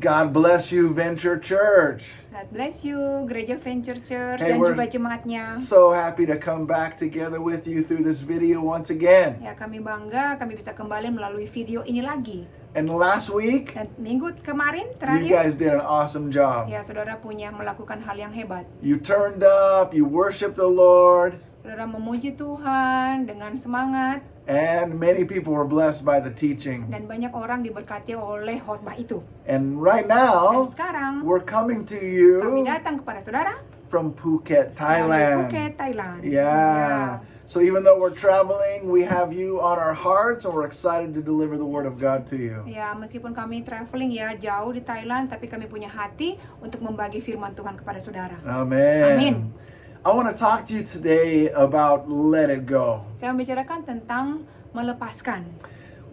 God bless you, Venture Church. God bless you, Gereja Venture Church Hey, dan we're juga jemaatnya. So happy to come back together with you through this video once again. Ya, kami bangga kami bisa kembali melalui video ini lagi. And last week, Dan minggu kemarin you terakhir, guys did an awesome job. ya saudara melakukan hal yang hebat. You turned up, you worshiped the Lord, Saudara memuji Tuhan dengan semangat, and many people were blessed by the teaching. dan banyak orang diberkati oleh khotbah itu. And right Dan now, sekarang we're coming to kami you datang kepada saudara from Phuket, dari Thailand. Phuket, Thailand. Yeah. So even though we're traveling, we have you on our hearts, and we're excited to deliver the word of God to you. Ya, meskipun kami traveling ya jauh di Thailand, tapi kami punya hati untuk membagi firman Tuhan kepada saudara. Amen. Amin. I want to talk to you today about let it go. Saya membicarakan tentang melepaskan.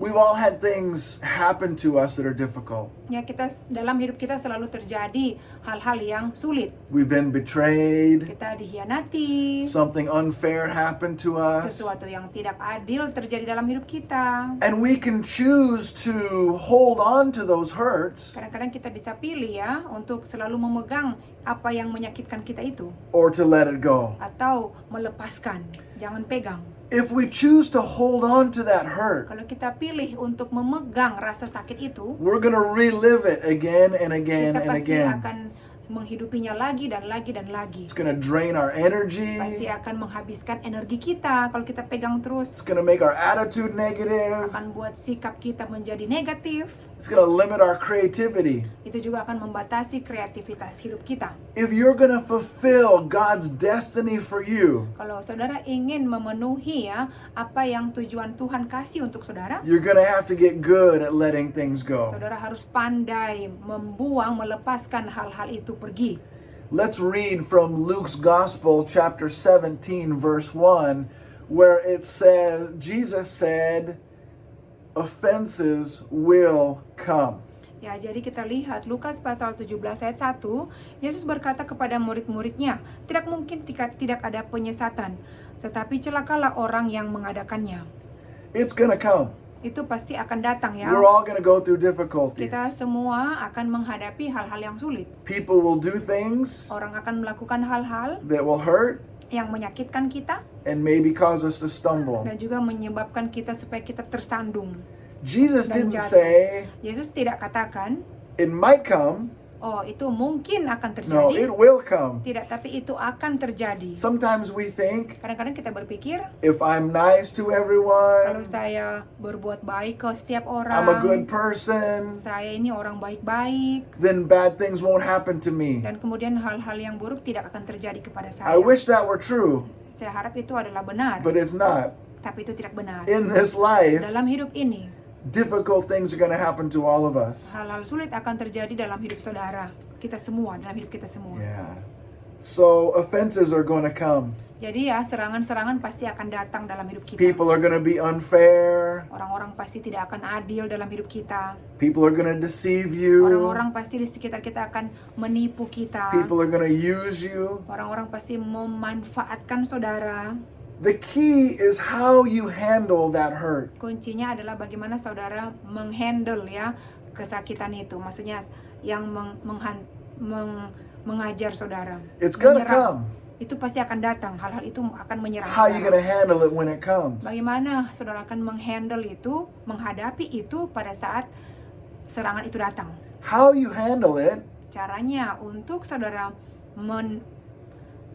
We've all had things happen to us that are difficult. Ya, dalam hidup kita selalu terjadi hal-hal yang sulit. We've been betrayed. Kita dihianati, Something unfair happened to us. sesuatu yang tidak adil terjadi dalam hidup kita. And we can choose to hold on to those hurts Kadang-kadang kita bisa pilih ya untuk selalu memegang apa yang menyakitkan kita itu, or to let it go. atau melepaskan, jangan pegang. If we choose to hold on to that hurt, Kalau kita pilih untuk memegang rasa sakit itu, we're going to relive it again and again kita and pasti again. akan menghidupinya lagi dan lagi dan lagi. It's going to drain our energy. Pasti akan menghabiskan energi kita kalau kita pegang terus. It's going to make our attitude negative. Akan buat sikap kita menjadi negatif. It's going to limit our creativity. Itu juga akan membatasi kreativitas hidup kita. If you're going to fulfill God's destiny for you, Kalau saudara ingin memenuhi ya apa yang tujuan Tuhan kasih untuk saudara, you're going to have to get good at letting things go. saudara harus pandai melepaskan hal-hal itu pergi. Let's read from Luke's Gospel, chapter 17, verse 1, where it says, Jesus said, offenses will come. Ya, jadi kita lihat Lukas pasal 17 ayat 1, Yesus berkata kepada murid-muridnya, tidak mungkin tidak ada penyesatan, tetapi celakalah orang yang mengadakannya. It's going to come. Itu pasti akan datang ya. We're all going to go through difficulties. Kita semua akan menghadapi hal-hal yang sulit. People will do things Orang akan melakukan hal-hal that will hurt yang menyakitkan kita and maybe cause us to stumble. dan juga menyebabkan kita supaya kita tersandung. Jesus Dan didn't jatuh. say Yesus tidak katakan, it might come. oh itu mungkin akan No, terjadi. it will come. Tidak, tapi itu akan terjadi. Sometimes we think, Kadang-kadang kita berpikir, if I'm nice to kalau everyone, saya berbuat baik ke setiap I'm a good orang, person, saya ini orang baik-baik, then bad things won't happen to me. dan kemudian hal-hal yang buruk tidak akan terjadi kepada I saya. wish that were true, Saya harap itu adalah benar, but it's not. tapi itu tidak benar. In this life, Dalam hidup ini, difficult things are going to happen to all of us. hal-hal sulit akan terjadi dalam hidup saudara, kita semua, dalam hidup kita semua. Yeah. So offenses are going to come. Jadi ya, serangan-serangan pasti akan datang dalam hidup kita. People are going to be unfair. Orang-orang pasti tidak akan adil dalam hidup kita. People are going to deceive you. Orang-orang pasti di sekitar kita akan menipu kita. People are going to use you. Orang-orang pasti memanfaatkan saudara. The key is how you handle that hurt. Kuncinya adalah bagaimana saudara menghandle ya kesakitan itu. Maksudnya yang mengajar saudara. It's gonna Menyerang. come. Itu pasti akan datang. Hal-hal itu akan menyerang How you saudara. gonna handle it when it comes? Bagaimana saudara akan menghandle itu, menghadapi itu pada saat serangan itu datang. How you handle it Caranya untuk saudara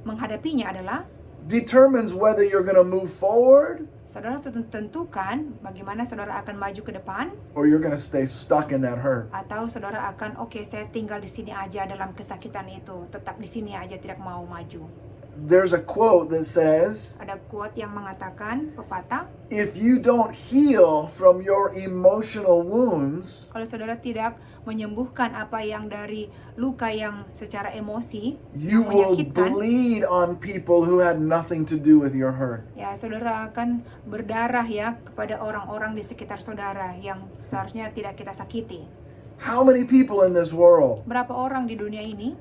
menghadapinya adalah determines whether you're gonna move forward saudara tentukan bagaimana saudara akan maju ke depan, or you're gonna stay stuck in that hurt. atau saudara akan oke, saya tinggal di sini aja dalam kesakitan itu, tetap di sini aja, tidak mau maju. There's a quote that says, Ada quote yang mengatakan, pepatah, if you don't heal from your emotional wounds, kalau saudara tidak menyembuhkan apa yang dari luka yang secara emosi you yang will menyakitkan, bleed on people who had nothing to do with your hurt. ya saudara akan berdarah ya kepada orang-orang di sekitar saudara yang seharusnya tidak kita sakiti. How many people in this world Berapa orang di dunia ini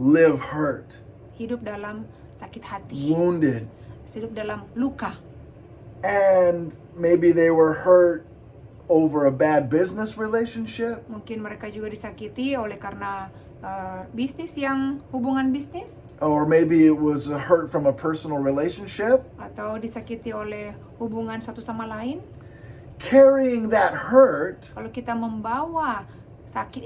live hurt, hidup dalam sakit hati, wounded, hidup dalam luka, and maybe they were hurt over a bad business relationship, Mungkin mereka juga disakiti oleh karena bisnis yang hubungan bisnis, or maybe it was a hurt from a personal relationship. atau disakiti oleh hubungan satu sama lain. Carrying that hurt Kalau kita membawa sakit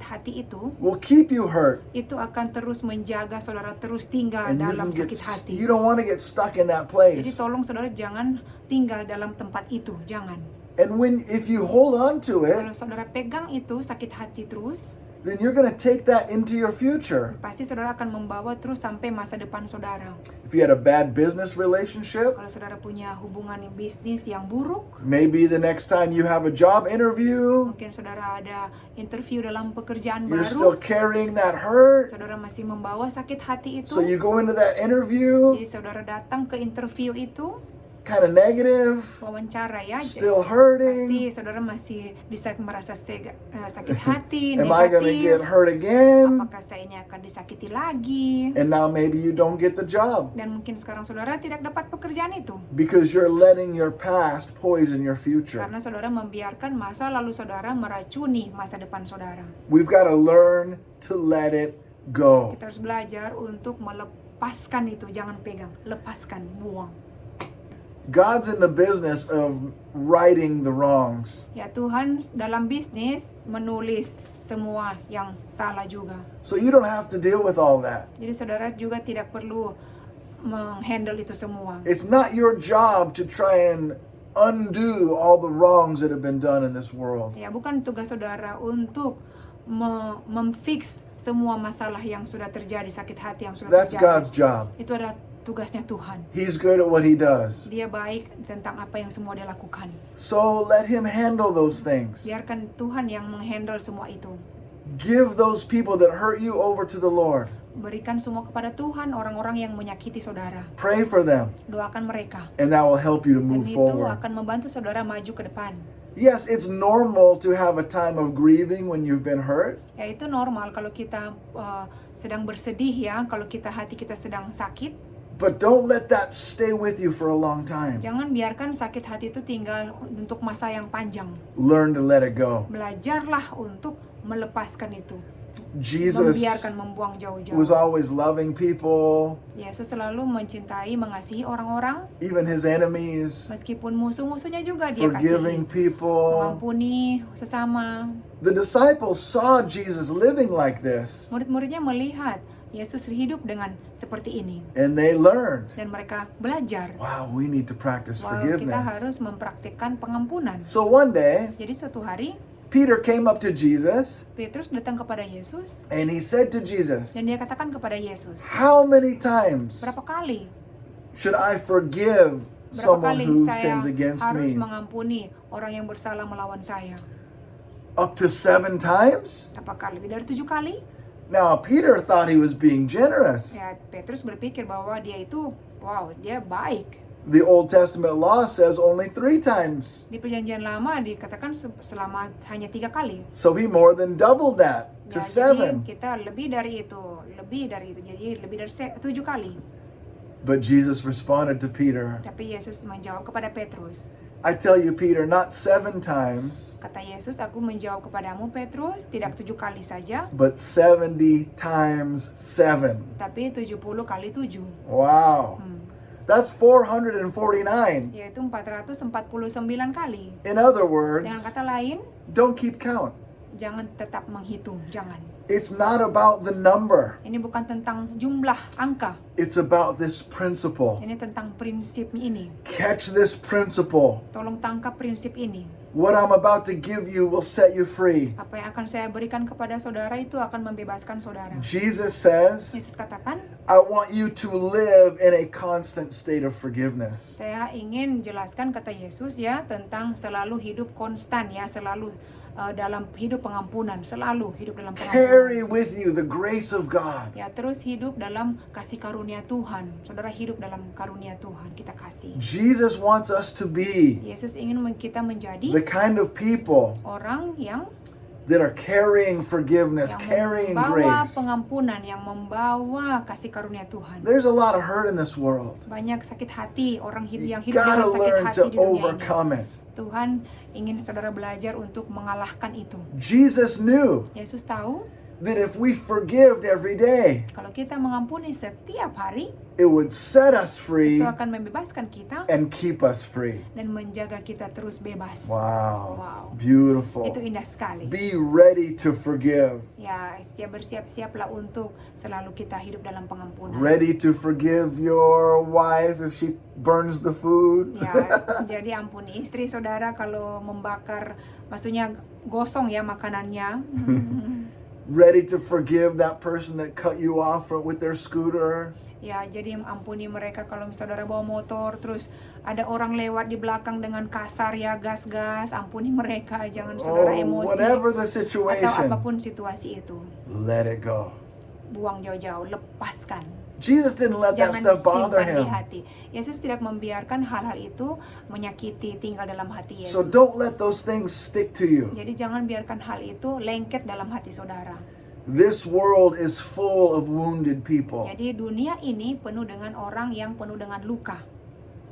hati itu will keep you hurt, akan terus menjaga saudara terus tinggal and dalam sakit hati. you don't want to get stuck in that Jadi place. tolong saudara jangan tinggal dalam tempat itu, jangan. And if you hold on to Kalau it, saudara pegang itu sakit hati terus, then you're going to take that into your future. pasti saudara akan membawa terus sampai masa depan saudara. If you had a bad business relationship, Kalau saudara punya hubungan bisnis yang buruk, maybe the next time you have a job interview, mungkin saudara ada interview dalam pekerjaan you're still baru, carrying that hurt. saudara masih membawa sakit hati itu. So you go into that interview Jadi saudara datang ke interview itu, kind of negative, wawancara ya, still pasti hurting. saudara masih bisa merasa sakit hati, Am I going to get negatif. hurt again? Apakah saya ini akan disakiti lagi? And now maybe you don't get the job Dan mungkin sekarang saudara tidak dapat pekerjaan itu because you're letting your past poison your future. karena saudara membiarkan masa lalu saudara meracuni masa depan saudara. We've got to learn to let it go. Kita harus belajar untuk melepaskan itu, jangan pegang, lepaskan, buang. God's in the business of righting the wrongs. Ya, Tuhan dalam bisnis menulis semua yang salah juga. So you don't have to deal with all that. Jadi saudara juga tidak perlu menghandle itu semua. It's not your job to try and undo all the wrongs that have been done in this world. Ya, bukan tugas saudara untuk memfix semua masalah yang sudah terjadi, sakit hati yang sudah That's terjadi. God's job. Itu adalah tugasnya Tuhan. He's good at what he does. Dia baik tentang apa yang semua dia lakukan. So let him handle those things. Biarkan Tuhan yang menghandle semua itu. Give those people that hurt you over to the Lord. Berikan semua kepada Tuhan, orang-orang yang menyakiti saudara. Pray for them, Doakan mereka. and that will help you to Dan move itu forward. akan membantu saudara maju ke depan. Yes, it's normal to have a time of grieving when you've been hurt, Ya, itu normal kalau kita sedang bersedih ya, kalau hati kita sedang sakit. but don't let that stay with you for a long time. Jangan biarkan sakit hati itu tinggal untuk masa yang panjang. Learn to let it go. Belajarlah untuk melepaskan itu. Jesus Membiarkan, membuang was jauh-jauh. always loving people, Yesus selalu mencintai, mengasihi orang-orang, even his enemies, meskipun musuh-musuhnya juga dia forgiving kasihi. people. Mengampuni sesama. The disciples saw Jesus living like this, Murid-muridnya melihat Yesus hidup dengan seperti ini. and they learned, Dan mereka belajar. wow, we need to practice Wow, kita forgiveness. harus mempraktikkan pengampunan. So one day, Jadi suatu hari, Peter came up to Jesus, Petrus datang kepada Yesus, and he said to Jesus, dan dia katakan kepada Yesus, how many times berapa kali should I forgive Berapa someone kali who saya sins against harus me? mengampuni orang yang bersalah melawan saya? Up to 7 times? Apakah lebih dari 7 kali? Now, Peter thought he was being generous. Ya, Petrus berpikir bahwa dia itu, wow, dia baik. The Old Testament law says only 3 times. Di perjanjian lama dikatakan selama hanya 3 kali. So he more than doubled that to Ya, jadi 7. kita lebih dari itu, jadi lebih dari 7 kali. But Jesus responded to Peter, Tapi Yesus menjawab kepada Petrus. I tell you, Peter, not 7 times, Kata Yesus, aku menjawab kepadamu Petrus, tidak 7 kali saja, but 70 times 7. tapi 70 kali 7. Wow. That's 449. Yaitu 449 kali. In other Dengan words, kata lain, don't keep count. jangan tetap menghitung, jangan. It's not about the number. Ini bukan tentang jumlah angka, It's about this principle. ini tentang prinsip ini. Catch this principle. Tolong tangkap prinsip ini. What I'm about to give you will set you free. Apa yang akan saya berikan kepada saudara itu akan membebaskan saudara. Jesus says, Yesus katakan, I want you to live in a constant state of forgiveness. saya ingin jelaskan kata Yesus ya tentang selalu hidup konstan ya, selalu dalam hidup pengampunan, selalu hidup dalam pengampunan. Carry with you the grace of God. Ya, terus hidup dalam kasih karunia Tuhan. Saudara hidup dalam karunia Tuhan, kita kasih. Jesus wants us to be Yesus ingin kita menjadi the kind of people orang yang that are carrying forgiveness, carrying membawa grace. pengampunan, yang membawa kasih karunia Tuhan. There's a lot of hurt in this world. Banyak sakit hati, orang You yang hidup gotta dalam sakit learn hati to di dunia ini. overcome it. Tuhan ingin saudara belajar untuk mengalahkan itu. Jesus knew Yesus tahu that if we forgive every day, kalau kita mengampuni setiap hari, it would set us free itu akan membebaskan kita and keep us free. dan menjaga kita terus bebas. Wow. Wow. Beautiful. Itu indah sekali. Be ready to forgive. Ya, bersiap-siaplah untuk selalu kita hidup dalam pengampunan. Ready to forgive your wife if she burns the food. Ya, jadi ampuni istri saudara kalau membakar, maksudnya gosong ya makanannya. Ready to forgive that person that cut you off with their scooter. Ya, jadi ampuni mereka kalau saudara bawa motor, terus ada orang lewat di belakang dengan kasar ya, gas-gas, ampuni mereka, jangan saudara emosi. Whatever the Atau situation, apapun situasi itu, let it go. buang jauh-jauh, lepaskan. Jesus didn't let that Jangan stuff bother simpan di him. hati. Yesus tidak membiarkan hal-hal itu menyakiti, tinggal dalam hati So Yesus. don't let those things stick to you. Jadi jangan biarkan hal itu lengket dalam hati saudara. This world is full of wounded people. Jadi dunia ini penuh dengan orang yang penuh dengan luka.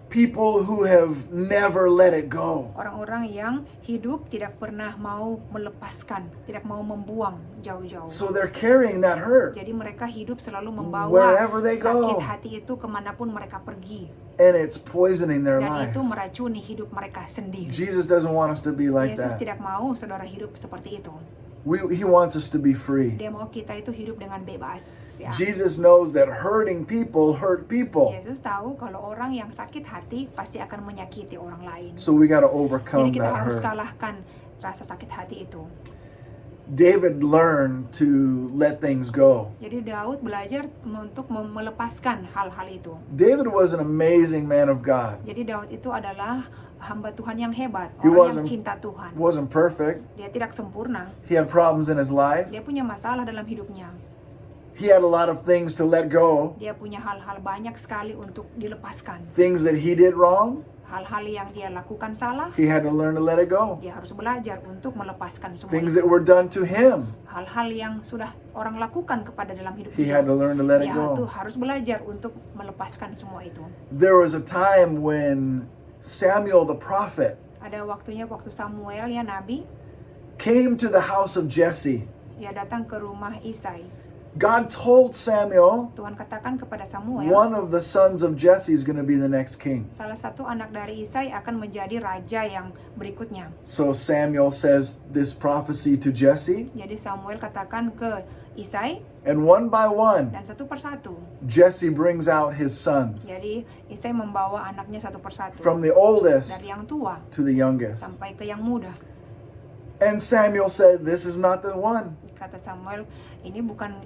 People who have never let it go. Orang-orang yang hidup tidak pernah mau melepaskan, tidak mau membuang jauh-jauh. So they're carrying that hurt. Jadi mereka hidup selalu membawa Wherever they sakit go. hati itu kemanapun mereka pergi. And it's poisoning their Dan life. itu meracuni hidup mereka sendiri. Jesus doesn't want us to be like Yesus that. tidak mau saudara hidup seperti itu. He wants us to be free. Dia mau kita itu hidup dengan bebas. Ya. Jesus knows that hurting people hurt people. Yesus tahu kalau orang yang sakit hati pasti akan menyakiti orang lain. So we got to Jadi overcome kita that harus hurt. kalahkan rasa sakit hati itu. David learned to let things go. Jadi Daud belajar untuk melepaskan hal-hal itu. David was an amazing man of God. Jadi Daud itu adalah hamba Tuhan yang hebat, He orang yang wasn't- cinta Tuhan. Wasn't perfect. Dia tidak sempurna, He had problems in his life. dia punya masalah dalam hidupnya. He had a lot of things to let go. Dia punya hal-hal banyak sekali untuk dilepaskan. Things that he did wrong, Hal-hal yang dia lakukan salah, he had to learn to let it go. dia harus belajar untuk melepaskan semua Things itu. that were done to him, Hal-hal yang sudah orang lakukan kepada dalam hidup he had to learn to let it dia tuh go. harus belajar untuk melepaskan semua itu. There was a time when Samuel the prophet Ada waktunya waktu Samuel ya nabi, came to the house of Jesse. dia datang ke rumah Isai. God told Samuel, Tuhan katakan kepada Samuel, one of the sons of Jesse is going to be the next king. salah satu anak dari Isai akan menjadi raja yang berikutnya. So Samuel says this prophecy to Jesse, Jadi Samuel katakan ke Isai, and one by one, dan satu persatu. Jesse brings out his sons, Jadi Isai membawa anaknya satu persatu. from the oldest Dari yang tua to the youngest. sampai ke yang muda. And Samuel said, this is not the one. Kata Samuel, ini bukan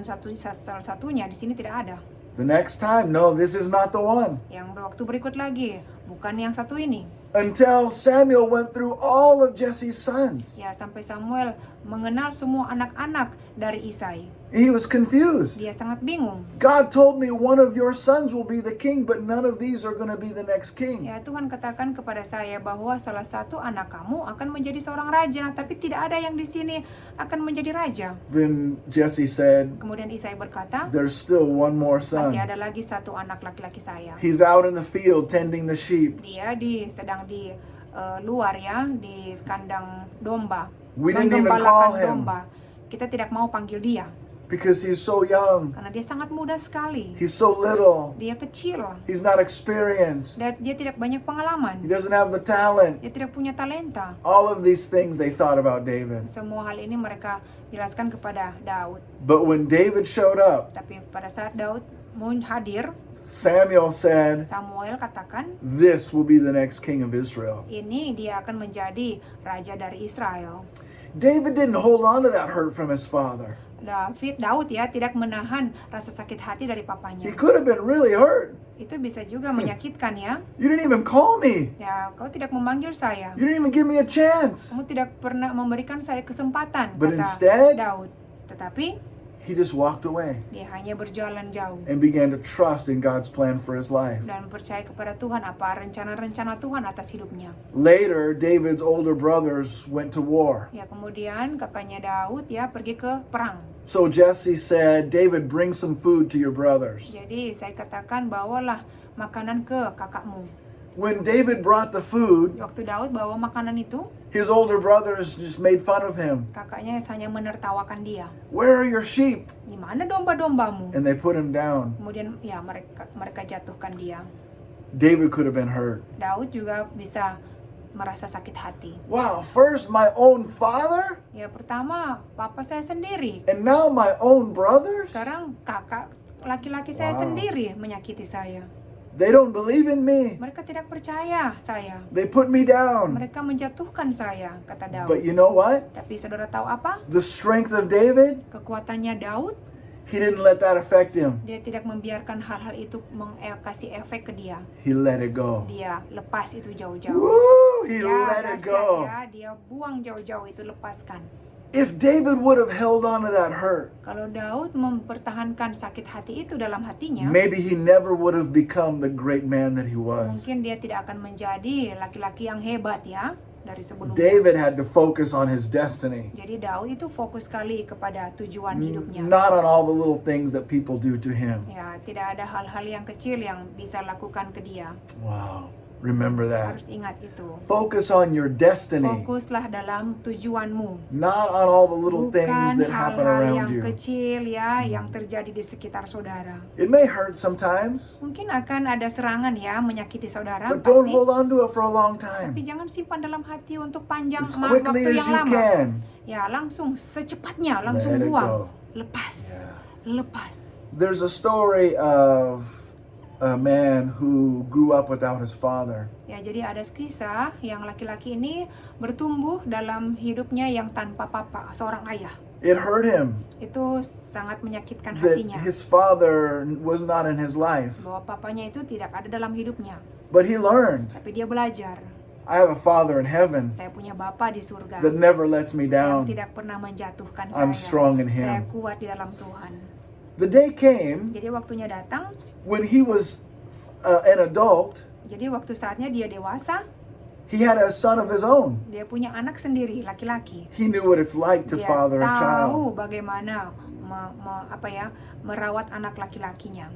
salah satunya, di sini tidak ada. The next time, no, this is not the one. Yang waktu berikut lagi, bukan yang satu ini. Until Samuel went through all of Jesse's sons. Ya, sampai Samuel mengenal semua anak-anak dari Isai. He was confused. Dia sangat bingung. God told me one of your sons will be the king, but none of these are going to be the next king. Ya, Tuhan katakan kepada saya bahwa salah satu anak kamu akan menjadi seorang raja, tapi tidak ada yang di sini akan menjadi raja. Then Jesse said, Kemudian Isai berkata, there's still one more masih son. ada lagi satu anak laki-laki saya. He's out in the field tending the sheep. Dia sedang di luar ya, di kandang domba. We didn't even Menggembalakan call him domba. Kita tidak mau panggil dia because he's so young. karena dia sangat muda sekali. He's so little. Dia kecil. He's not experienced. Dia tidak banyak He pengalaman. doesn't have the talent. Dia tidak punya talenta. All of these things they thought about David. Semua hal ini mereka jelaskan kepada Daud. But when David showed up, Tapi pada saat Daud mau hadir, Samuel said, Samuel katakan, this will be the next king of Israel. ini dia akan menjadi raja dari Israel. David didn't hold on to that hurt from his father. Daud ya tidak menahan rasa sakit hati dari He papanya. could have been really hurt. Itu bisa juga menyakitkan ya. You didn't even call me. Ya, kau tidak memanggil saya. You didn't even give me a chance. Kamu tidak pernah memberikan saya kesempatan, But kata instead- Daud. Tetapi He just walked away dia hanya berjalan jauh and began to trust in God's plan for his life. dan percaya kepada Tuhan apa rencana-rencana Tuhan atas hidupnya. Later, David's older brothers went to war. Ya, kemudian kakaknya Daud ya pergi ke perang. So Jesse said, David, bring some food to your brothers. Jadi saya katakan bawalah makanan ke kakakmu. When David brought the food, Waktu Daud bawa makanan itu, his older brothers just made fun of him. kakaknya hanya menertawakan dia. Where are your sheep? Di mana domba-dombamu? And they put him down. Kemudian ya mereka jatuhkan dia. David could have been hurt. Daud juga bisa merasa sakit hati. Wow, first my own father, Ya pertama, papa saya sendiri. and now my own brothers? Sekarang kakak laki-laki saya Wow. sendiri menyakiti saya. They don't believe in me. Mereka tidak percaya saya. They put me down. Mereka menjatuhkan saya, kata Daud. But you know what? Tapi saudara tahu apa? The strength of David, Kekuatannya Daud, he didn't let that affect him. dia tidak membiarkan hal-hal itu kasih efek ke dia. He let it go. Dia lepas itu jauh-jauh. Woo! He Ya, let it dahsyat go. ya, dia buang jauh-jauh itu, lepaskan. If David would have held on to that hurt, Kalau Daud mempertahankan sakit hati itu dalam hatinya, maybe he never would have become the great man that he was. mungkin dia tidak akan menjadi laki-laki yang hebat ya dari sebelumnya. David had to focus on his destiny, Jadi Daud itu fokus sekali kepada tujuan hidupnya. not on all the little things that people do to him. Ya, tidak ada hal-hal yang kecil yang bisa lakukan ke dia. Wow. Remember that. Harus ingat itu. Focus on your destiny, Fokuslah dalam tujuanmu. not on all the little things Bukan that happen hal-hal around yang you. kecil ya yang terjadi di sekitar saudara. It may hurt sometimes, Mungkin akan ada serangan ya menyakiti saudara, but don't pasti. hold on to it for a long Tapi time. jangan simpan dalam hati untuk panjang As quickly waktu as yang you lama. can. Ya, langsung secepatnya langsung Let it buang. go. Lepas. Yeah. Lepas. There's a story of a man who grew up without his father. Ya, jadi ada kisah yang laki-laki ini bertumbuh dalam hidupnya yang tanpa papa, seorang ayah. It hurt him Itu sangat menyakitkan that hatinya. his father was not in his life, Bahwa papanya itu tidak ada dalam hidupnya. but he learned, Tapi dia belajar. I have a father in heaven Saya punya bapa di surga that never lets me yang down. tidak pernah menjatuhkan I'm saya. strong in Saya him. kuat di dalam Tuhan. The day came Jadi waktunya datang. when he was an adult. Jadi waktu saatnya dia dewasa, He had a son of his own. dia punya anak sendiri, laki-laki. He knew what it's like to Dia father a tahu child. bagaimana merawat anak laki-lakinya.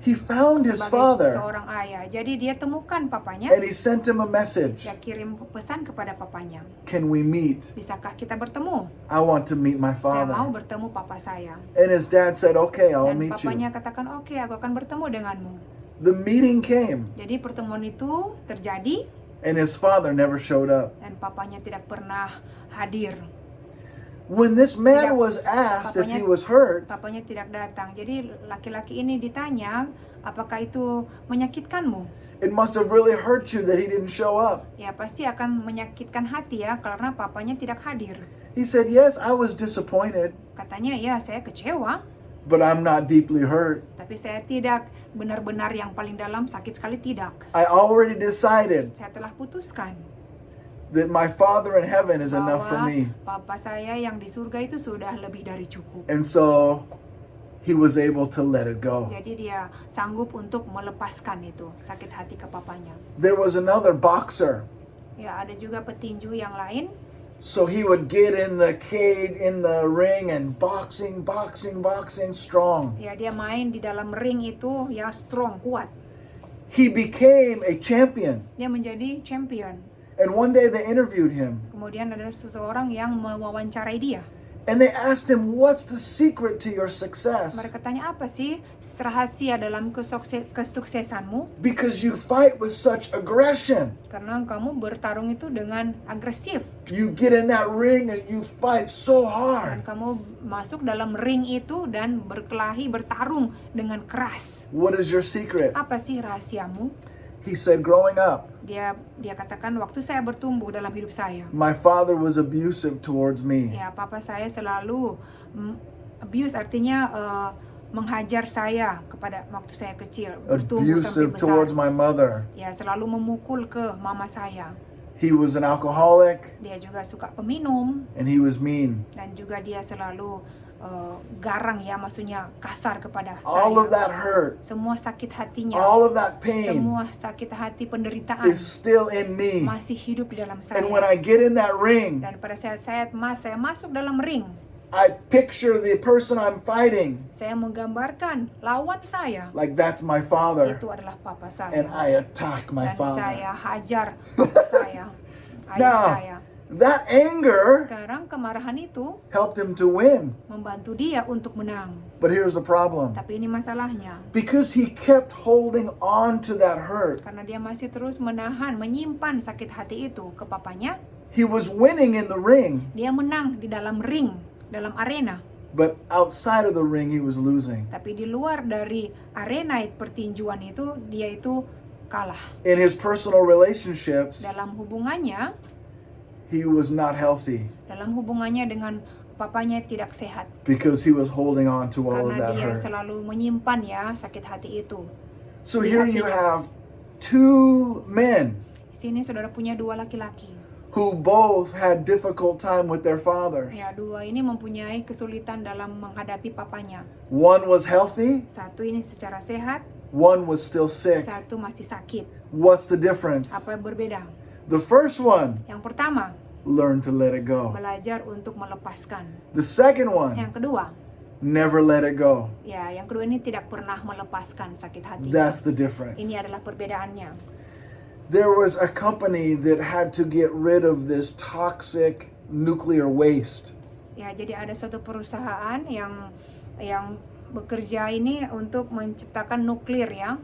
He found his Sebagai father seorang ayah. Jadi dia temukan papanya. and he sent him a message. Dia kirim pesan kepada papanya. Can we meet? Bisakah kita bertemu? I want to meet my Saya mau father. bertemu papa saya. And his dad said, okay, I'll Dan meet papanya you. katakan, oke, aku akan bertemu denganmu. The meeting came Jadi pertemuan itu terjadi and his father never showed up. dan papanya tidak pernah hadir. When this man Tidak. was asked if he Papanya- was hurt, Papanya tidak datang. Jadi laki-laki ini ditanya, apakah itu menyakitkanmu? it must have really hurt you that he didn't show up. Ya pasti akan menyakitkan hati ya karena papanya tidak hadir. He said, yes, I was disappointed, Katanya, ya saya kecewa, but I'm not deeply hurt. tapi saya tidak benar-benar yang paling dalam sakit sekali, tidak. I already decided Saya telah putuskan that my father in heaven is enough for bahwa me. papa saya yang di surga itu sudah lebih dari cukup. And so he was able to let it go. Jadi dia sanggup untuk melepaskan itu sakit hati ke papanya. There was another boxer. Ya ada juga petinju yang lain. So he would get in the cage, in the ring and boxing, strong. Ya dia main di dalam ring itu ya strong, kuat. He became a champion. Dia menjadi champion. And one day they interviewed him Kemudian ada seseorang yang mewawancarai dia. and they asked him, what's the secret to your success? Mereka tanya, apa sih rahasia dalam kesuksesanmu? Because you fight with such aggression. Karena kamu bertarung itu dengan agresif. You get in that ring and you fight so Dan hard. kamu masuk dalam ring itu dan berkelahi, bertarung dengan keras. What is your secret? Apa sih rahasiamu? He said, growing up, Dia katakan, waktu saya bertumbuh dalam hidup saya. my father was abusive towards me. Ya, papa saya selalu abuse, artinya menghajar saya kepada waktu saya kecil, bertumbuh Abusive sampai towards besar. my mother. Ya, selalu memukul ke mama saya. He was an alcoholic Dia juga suka peminum and he was mean. dan juga dia selalu garang ya, maksudnya kasar kepada All saya. of that hurt, Semua sakit hatinya, all of that pain semua sakit hati penderitaan is still in me. masih hidup di dalam saya. And when I get in that ring, Dan pada saat saya masuk dalam ring, I picture the person I'm fighting Saya menggambarkan lawan saya like that's my father, itu adalah papa and saya. I attack my Dan father. saya hajar papa saya, ayah Now, saya. that anger Sekarang kemarahan itu helped him to win. membantu dia untuk menang. But here's the problem. Tapi ini masalahnya. Because he kept holding on to that hurt, Karena dia masih terus menahan, menyimpan sakit hati itu ke papanya, he was winning in the ring, dia menang di dalam ring, dalam arena. but outside of the ring, he was losing. Tapi di luar dari arena pertinjuan itu, dia itu kalah. In his personal relationships, Dalam hubungannya, he was not healthy dalam hubungannya dengan papanya tidak sehat. because he was holding on to all of Karena that dia hurt. selalu menyimpan ya sakit hati itu. So here you have two men Di sini saudara punya dua laki-laki. who both had difficult time with their fathers. Ya, dua ini mempunyai kesulitan dalam menghadapi papanya. One was healthy, Satu ini secara sehat, one was still sick. satu masih sakit. What's the difference? Apa yang berbeda? The first one Yang pertama, learned to let it go. belajar untuk melepaskan. The second one Yang kedua, never let it go. ya yang kedua ini tidak pernah melepaskan sakit hati. That's the difference. Ini adalah perbedaannya. There was a company that had to get rid of this toxic nuclear waste. Ya, jadi ada suatu perusahaan yang bekerja ini untuk menciptakan nuklir ya.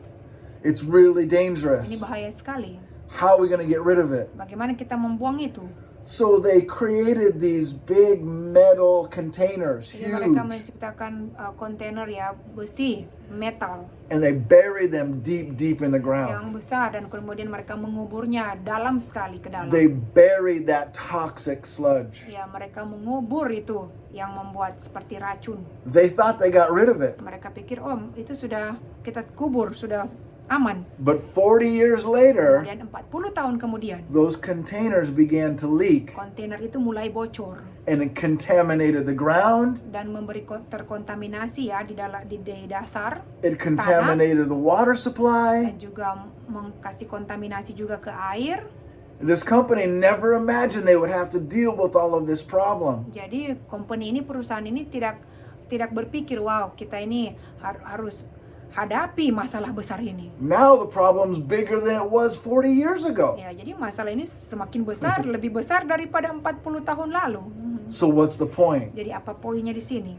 It's really dangerous. Ini bahaya sekali. How are we going to get rid of it? Bagaimana kita membuang itu? So they created these big metal containers, Jadi mereka huge, menciptakan kontainer ya besi, metal and they buried them deep, deep in the yang ground. besar dan kemudian mereka menguburnya dalam sekali ke dalam. They buried that toxic sludge. Ya, mereka mengubur itu yang membuat seperti racun. They thought they got rid of it. Mereka pikir, oh itu sudah kita kubur, sudah aman. But 40 years later, Kemudian 40 tahun kemudian, those containers began to leak kontainer itu mulai bocor and it contaminated the ground. dan memberi terkontaminasi ya di dasar It contaminated the water supply. dan juga kasih kontaminasi juga ke air. This company never imagined they would have to deal with all of this problem. Jadi company ini, perusahaan ini tidak berpikir, wow kita ini harus hadapi masalah besar ini. Now the problem's bigger than it was 40 years ago. Ya, jadi masalah ini semakin besar, lebih besar daripada 40 tahun lalu. So what's the point? Jadi apa poinnya di sini?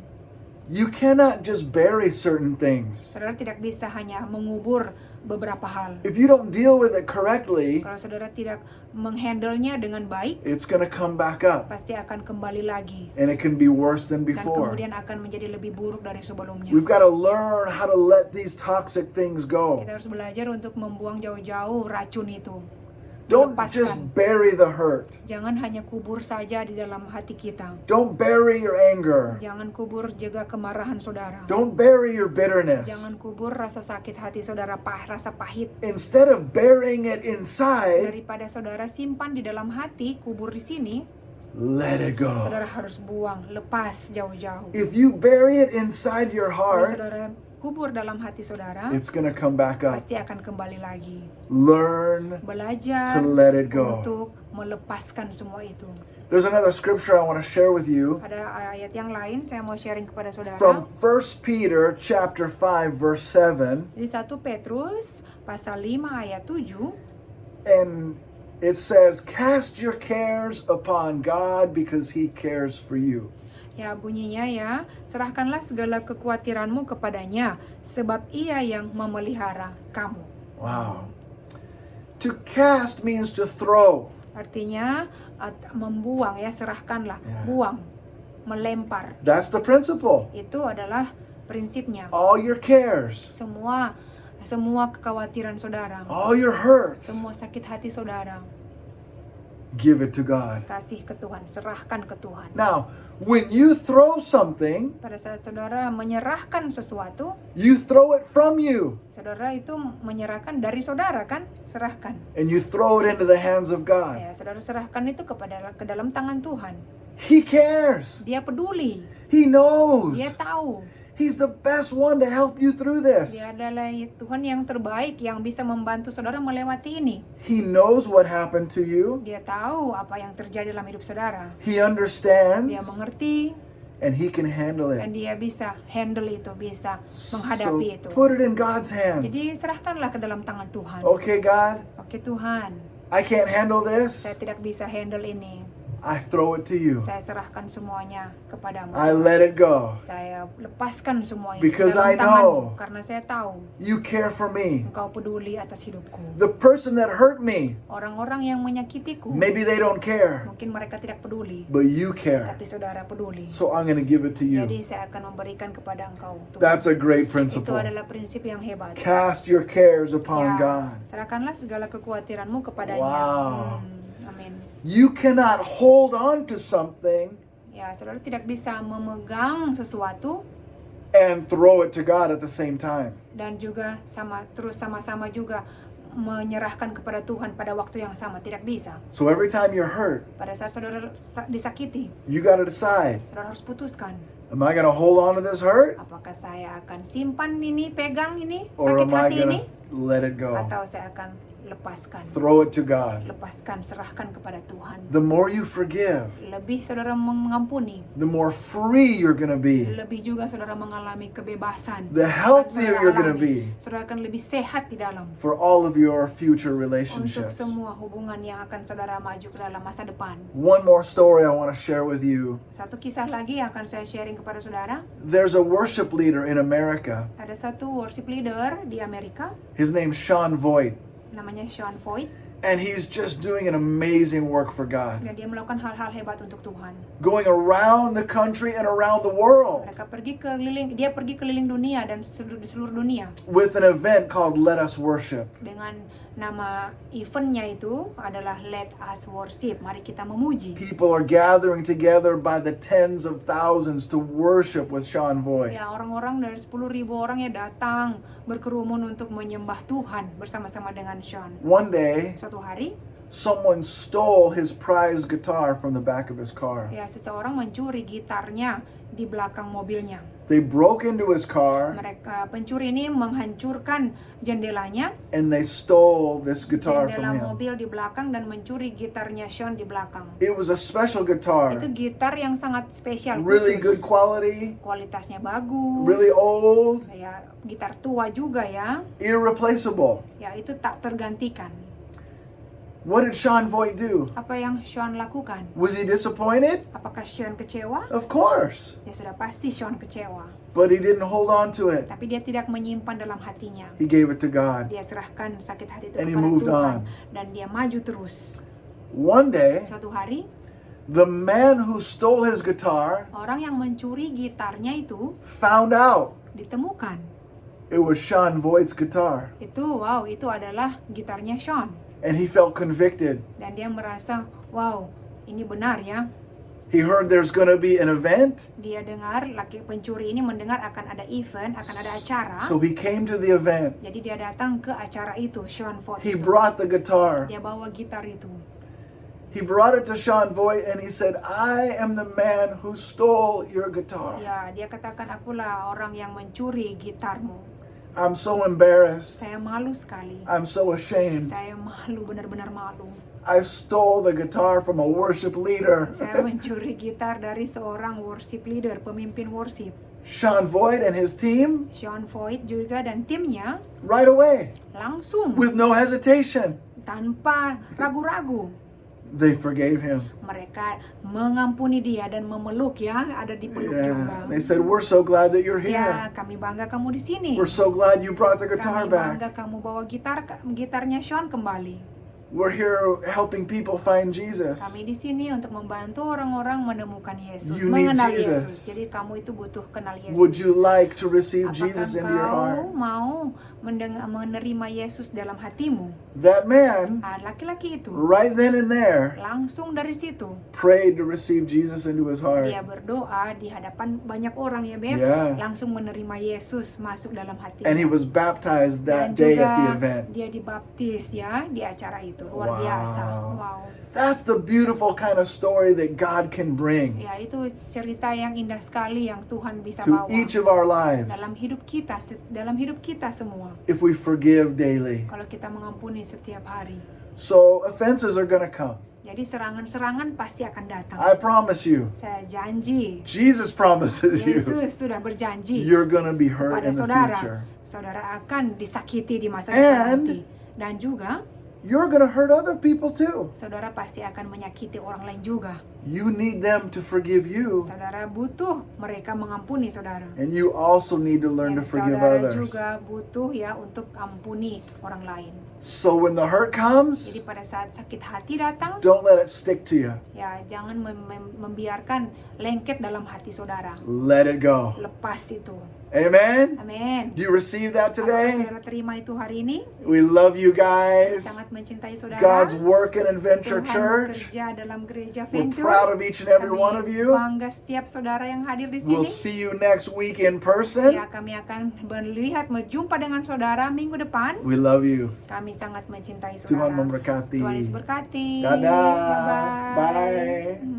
You cannot just bury certain things. Saudara tidak bisa hanya mengubur beberapa hal. If you don't deal with it correctly, Kalau saudara tidak menghandlenya dengan baik, it's going to come back up pasti akan kembali lagi. and it can be worse than Dan before. kemudian akan menjadi lebih buruk dari sebelumnya. We've got to learn how to let these toxic things go. Kita harus belajar untuk membuang jauh-jauh racun itu. Don't Melepaskan. just bury the hurt. Jangan hanya kubur saja di dalam hati kita. Don't bury your anger. Jangan kubur juga kemarahan saudara. Don't bury your bitterness. Jangan kubur rasa sakit hati saudara, rasa pahit. Instead of burying it inside, Daripada saudara simpan di dalam hati, kubur di sini, let it go. saudara harus buang, lepas jauh-jauh. If you bury it inside your Kalau heart, saudara kubur dalam hati saudara, it's going to come back up. pasti akan kembali lagi. Learn Belajar to let it go. untuk melepaskan semua itu. There's another scripture I want to share with you Ada ayat yang lain saya mau sharing kepada saudara. from 1 Peter chapter 5 verse 7, Di 1 Petrus pasal 5 ayat 7, and it says, "Cast your cares upon God because he cares for you." ya bunyinya ya, serahkanlah segala kekhawatiranmu kepadanya sebab ia yang memelihara kamu. Wow. To cast means to throw. Artinya membuang ya, serahkanlah, Ya. buang, melempar. That's the principle. Itu adalah prinsipnya. All your cares, Semua kekhawatiran saudara, all your hurts, semua sakit hati saudara, give it to God. kasih ke Tuhan, serahkan ke Tuhan. Now, when you throw something, Pada saat saudara menyerahkan sesuatu, you throw it from you saudara itu menyerahkan dari saudara kan, serahkan. and you throw it into the hands of God. Ya, saudara serahkan itu ke dalam tangan Tuhan. He cares. Dia peduli, He knows. dia tahu. He's the best one to help you through this. Dia adalah Tuhan yang terbaik yang bisa membantu saudara melewati ini. He knows what happened to you. Dia tahu apa yang terjadi dalam hidup saudara. He Dia understands. mengerti, and He can handle dan it. dia bisa handle itu, bisa So menghadapi itu. put it in God's hands. Jadi serahkanlah ke dalam tangan Tuhan. Okay, God, Oke Tuhan, I can't handle this. saya tidak bisa handle ini. I throw it to you. Saya serahkan semuanya kepadamu. I let it go. Saya lepaskan semua ini Because dalam I tanganmu, know karena saya tahu You care for me. Engkau peduli atas hidupku. The person that hurt me, Orang-orang yang menyakitiku, maybe they don't care, mungkin mereka tidak peduli, but You care. tapi saudara peduli. So I'm going to give it to Jadi You. saya akan memberikan kepada engkau. Tuhan. That's a great Itu principle. adalah prinsip yang hebat. Cast your cares upon Ya, God. serahkanlah segala kekhawatiranmu kepadanya. Wow. Amin. You cannot hold on to something Ya, saudara tidak bisa memegang sesuatu and throw it to God at the same time. dan juga sama-sama juga menyerahkan kepada Tuhan pada waktu yang sama. Tidak bisa. So every time you're hurt, Pada saat saudara disakiti, you got to decide, saudara harus putuskan. am I going to hold on to this hurt Apakah saya akan simpan ini, pegang ini, or sakit am I hati going ini? to let it go? Atau saya akan lepaskan. Throw it to God. Lepaskan, serahkan kepada Tuhan. The more you forgive, Lebih saudara mengampuni, the more free you're going to be. lebih juga saudara mengalami kebebasan. The healthier Saudara you're going to alami. be Saudara akan lebih sehat di dalam. for all of your future Untuk relationships. semua hubungan yang akan saudara maju ke dalam masa depan. One more story I want to share with you. Satu kisah lagi yang akan saya sharing kepada saudara. There's a worship leader in America. Ada satu worship leader di Amerika, His name's Sean Voigt, namanya Sean Voigt. and he's just doing an amazing work for God. Dan dia melakukan hal-hal hebat untuk Tuhan. Going around the country and around the world Dia pergi keliling dunia dan di seluruh dunia with an event called Let Us Worship. dengan nama eventnya itu adalah Let Us Worship. Mari kita memuji. People are gathering together by the tens of thousands to worship with Sean Voigt. Ya, orang-orang dari 10.000 orang ya datang berkerumun untuk menyembah Tuhan bersama-sama dengan Sean. One day, Suatu hari, someone stole his prized guitar from the back of his car. ya seseorang mencuri gitarnya di belakang mobilnya. They broke into his car Pencuri ini menghancurkan jendelanya, and they stole this guitar jendela from him. mobil di belakang dan mencuri gitarnya Sean di belakang. It was a special guitar, Itu gitar yang sangat spesial, really good khusus. quality, Kualitasnya bagus. really old, Ya, gitar tua juga ya. irreplaceable. Ya, itu tak tergantikan. What did Sean Voigt do? Apa yang Sean lakukan? Was he disappointed? Apakah Sean kecewa? Of course. Ya sudah pasti Sean kecewa. But he didn't hold on to it. Tapi dia tidak menyimpan dalam hatinya. He gave it to God. Dia serahkan sakit hati itu And he kepada moved Tuhan. on. Dan dia maju terus. One day, Suatu hari, the man who stole his guitar orang yang mencuri gitarnya itu found out ditemukan. it was Sean Voigt's guitar. Itu adalah gitarnya Sean. And he felt convicted. Dan dia merasa, wow, ini benar ya. He heard there's going to be an event, Dia dengar, pencuri ini mendengar akan ada event, akan ada acara. so he came to the event. Jadi dia datang ke acara itu, Sean Voigt. He brought the guitar. Dia bawa gitar itu. He brought it to Sean Voigt and he said, I am the man who stole your guitar. Ya, dia katakan, akulah orang yang mencuri gitarmu. I'm so embarrassed. Saya malu sekali. I'm so ashamed. Saya malu, benar-benar malu. I stole the guitar from a worship leader. Saya mencuri gitar dari seorang worship leader, pemimpin worship. Sean Voigt and his team, Sean Voigt juga dan timnya right away, langsung with no hesitation, tanpa ragu-ragu. they forgave him. Mereka mengampuni dia dan memeluk ya, ada di peluk Yeah. juga. They said, we're so glad that you're Ya, here. kami bangga kamu di sini. We're so glad you brought the guitar Kami back. bangga kamu bawa gitarnya Sean kembali. We're here helping people find Jesus. Kami di sini untuk membantu orang-orang menemukan Yesus, You need mengenal Jesus. Yesus. Jadi kamu itu butuh kenal Yesus. Would you like to receive Apakah Jesus into your heart? kau mau menerima Yesus dalam hatimu? That man, Laki-laki itu right then and there, langsung dari situ prayed to receive Jesus into his heart. dia berdoa di hadapan banyak orang ya Beb, Yeah. langsung menerima Yesus masuk dalam hatinya. And he was baptized Dan that day juga at the event. dia dibaptis ya di acara itu. Luar Wow. biasa. Wow. That's the beautiful kind of story that God can bring Ya, itu cerita yang indah sekali yang Tuhan bisa to bawa each of our lives dalam hidup kita semua. if we forgive daily. Kalau kita mengampuni setiap hari. So offenses are going to come. Jadi serangan-serangan pasti akan datang. I promise you. Saya janji. Jesus promises you. Yesus sudah berjanji You're going to be hurt kepada in the saudara. future. Saudara akan disakiti di masa depan And nanti. Dan juga you're going to hurt other people too. saudara pasti akan menyakiti orang lain juga. You need them to forgive you. Saudara butuh mereka mengampuni saudara. And you also need to learn to Dan forgive saudara others. juga butuh ya untuk ampuni orang lain. So when the hurt comes, Jadi pada saat sakit hati datang, don't let it stick to you. ya jangan membiarkan lengket dalam hati saudara. Let it go. Lepas itu. Amen? Amin. Do you receive that Apakah today? saudara terima itu hari ini? We love you guys. Sangat mencintai saudara. God's work in Adventure Tuhan Church. bekerja dalam gereja We're Venture. proud of each and every Kami one of you. bangga setiap saudara yang hadir di We'll sini. see you next week in person. Ya, kami akan melihat berjumpa dengan saudara minggu depan. We love you. Kami sangat mencintai Tuhan saudara. memberkati. Tuhan Yesus berkati. Dadah. Bye-bye. Bye.